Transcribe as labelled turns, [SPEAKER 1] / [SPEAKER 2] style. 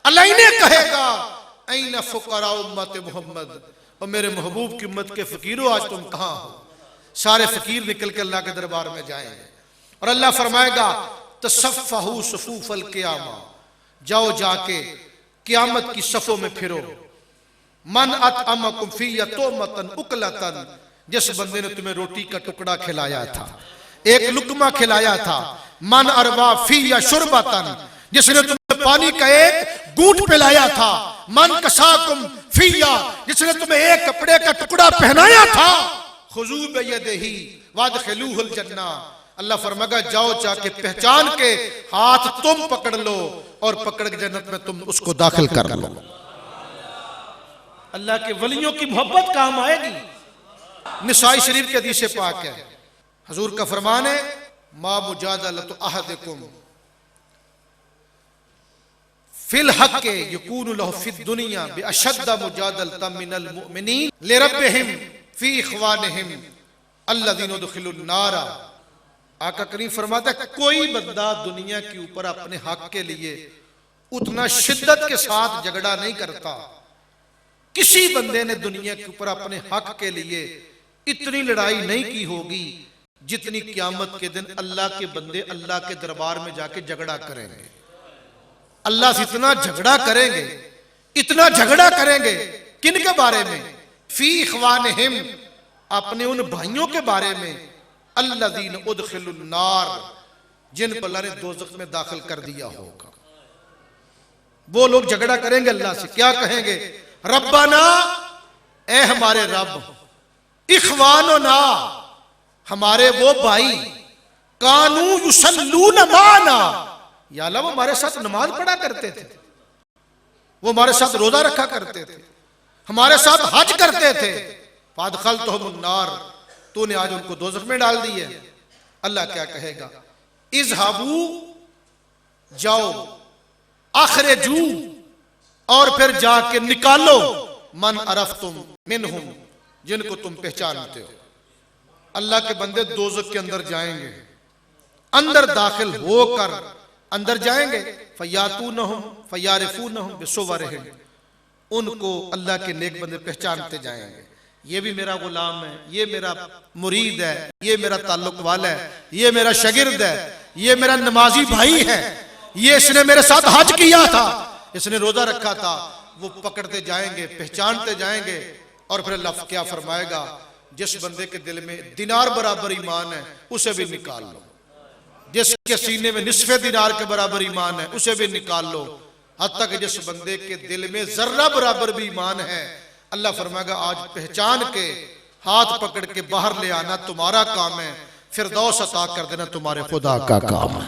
[SPEAKER 1] अल्लाह इन्हें कहेगा ऐना फुकरा उम्मत मोहम्मद, और मेरे महबूब की उम्मत के फकीरों आज तुम कहां हो। सारे फकीर निकल के अल्लाह के दरबार में जाएंगे और अल्लाह फरमाएगा तसफ़हू सफ़ूफ़ल क़ियामा, जाओ जाके क़यामत की सफ़ों में फिरो। मन अतअमकुम फ़ी यतूमतन उकलतन, जिस बंदे ने तुम्हें रोटी का टुकड़ा खिलाया था, एक लुकमा खिलाया था। मन अरवा फ़ी या शुरबतन, जिसने तुम्हें पानी का एक घूंट पिलाया था। मन कसाकुम फ़िया, जिसने तुम्हें एक कपड़े का टुकड़ा पहनाया था। खुज़ू बियदिही वदखिलूहुल जन्ना, अल्लाह फरमाएगा जाओ जाके पहचान के हाथ तुम पकड़ लो और पकड़ के जन्नत में तुम उसको दाखिल कर लो। अल्लाह के वलियों की मोहब्बत काम आएगी। निसाई शरीफ के हदीस पाक है, हुजूर का फरमान है मा मुजादलतु अहदिकुम फिल हक़ यकूनु लहु फिद दुनिया बिअशद्द मुजादलतम मिनल मुमिनीन लिरब्बिहिम फी इख्वानिहिम अल्लज़ीना उदखिलुन नारा। आका करीम फरमाता है कोई बंदा दुनिया के ऊपर अपने हक के लिए उतना शिद्दत के साथ झगड़ा नहीं करता। किसी बंदे ने दुनिया के ऊपर अपने हक के लिए इतनी लड़ाई नहीं की होगी जितनी क़यामत के दिन अल्लाह के बंदे अल्लाह के दरबार में जाके झगड़ा करेंगे। अल्लाह से इतना झगड़ा करेंगे, इतना झगड़ा करेंगे। किन के बारे में? फी इख्वानिहिम, अपने उन भाइयों के बारे में। अल्लज़ीना उदखिलुन नार, जिन पर अल्लाह ने दोज़ख में दाखिल कर दिया होगा। वो लोग झगड़ा करेंगे अल्लाह से, क्या कहेंगे? रब्बाना, ए हमारे रब, इख्वानुना, हमारे वो भाई, कानू युसल्लून माना, या अल्लाह वो हमारे साथ नमाज पढ़ा करते थे, वो हमारे साथ रोजा रखा करते थे, हमारे साथ हज करते थे। फादखलतहुमुन नार, तूने आज उनको दोज़ख में डाल दी है। अल्लाह क्या कहेगा? इज़हाबू, जाओ, अखरिजू, और फिर जाके निकालो, मन अरफ्तुम मिनहुम, जिनको तुम पहचानते हो। अल्लाह के बंदे दोज़ख के अंदर जाएंगे, अंदर दाखिल होकर अंदर जाएंगे। फयातूनहुम फयारिफूनहुम बिसुवरिहिम, उनको अल्लाह के नेक बंदे पहचानते जाएंगे। ये भी मेरा गुलाम है, ये मेरा मुरीद है, ये मेरा ताल्लुक वाला है, ये मेरा शागिर्द है, ये मेरा नमाजी भाई है, ये इसने मेरे साथ हज किया था, इसने रोजा रखा था। वो पकड़ते जाएंगे, पहचानते जाएंगे। और फिर अल्लाह क्या फरमाएगा? जिस बंदे के दिल में दिनार बराबर ईमान है उसे भी निकाल लो, जिसके सीने में निस्फे दिनार के बराबर ईमान है उसे भी निकाल लो। हत्ता कि जिस बंदे के दिल में जर्रा बराबर भी ईमान है, अल्लाह फरमाएगा आज पहचान के हाथ पकड़ के बाहर ले आना तुम्हारा काम है, फिरदौस अता कर देना तुम्हारे खुदा का काम है।